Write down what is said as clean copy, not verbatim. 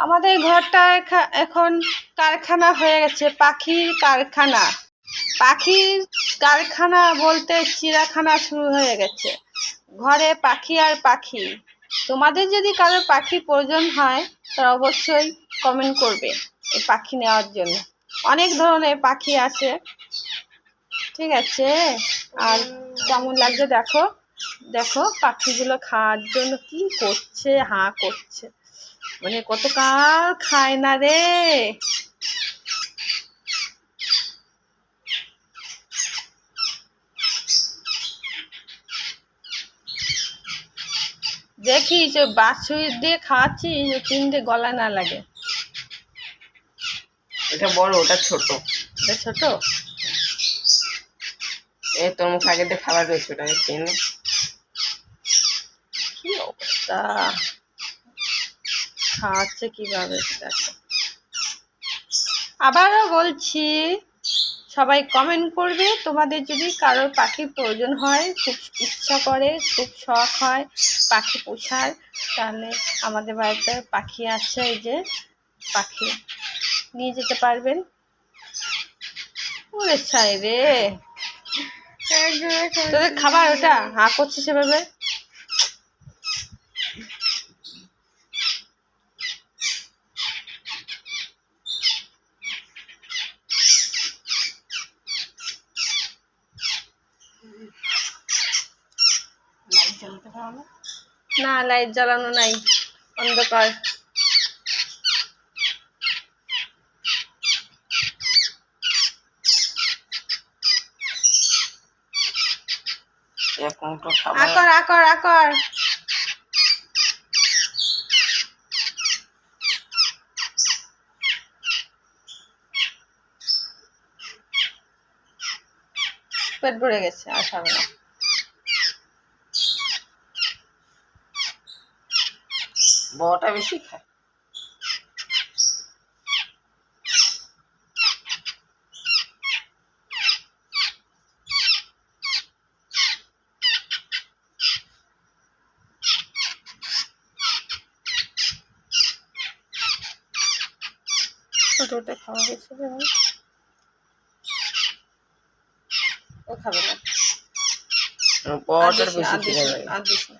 আমাদের ঘরটা এখন কারখানা হয়ে গেছে, পাখির কারখানা। পাখির কারখানা বলতে চিড়িয়াখানা শুরু হয়ে গেছে। ঘরে পাখি আর পাখি। তোমাদের যদি কারো পাখি প্রয়োজন হয় তারা অবশ্যই কমেন্ট করবে এই পাখি নেওয়ার জন্য। অনেক ধরনের পাখি আছে, ঠিক আছে। আর কেমন লাগছে দেখো, দেখো পাখিগুলো খাওয়ার জন্য কি করছে, হাঁ করছে, মানে কত কাল খায় না রে। দেখি যে বাছুর দিয়ে খাওয়াচ্ছি, তিনটে গলা না লাগে। এটা বড়, ওটা ছোট। এটা ছোট। এই তোর মুখে আগে দিয়ে খাবার রয়েছে, ওটা কিনে। কি অবস্থা, খাওয়াচ্ছে কিভাবে দেখো। আবারও বলছি, সবাই কমেন্ট করবে তোমাদের যদি কারোর পাখির প্রয়োজন হয়, খুব ইচ্ছা করে, খুব শখ হয় পাখি পোষার, তাহলে আমাদের বাড়িতে পাখি আছে, এই যে পাখি নিয়ে যেতে পারবেন। ওরে ছাই রে, তোদের খাবার ওটা হাঁ করছে সেভাবে। লাইট জ্বালাতে পারো না? না, লাইট জ্বালানো নাই, অন্ধকার। আকর আকর আকর। পেট ভরে গেছে, আর খাবে না। বড়টা বেশি খায়। ওটা খাওয়া গেছে, ও খাবে না। বড়টার বেশি খেয়ে আর দিস না।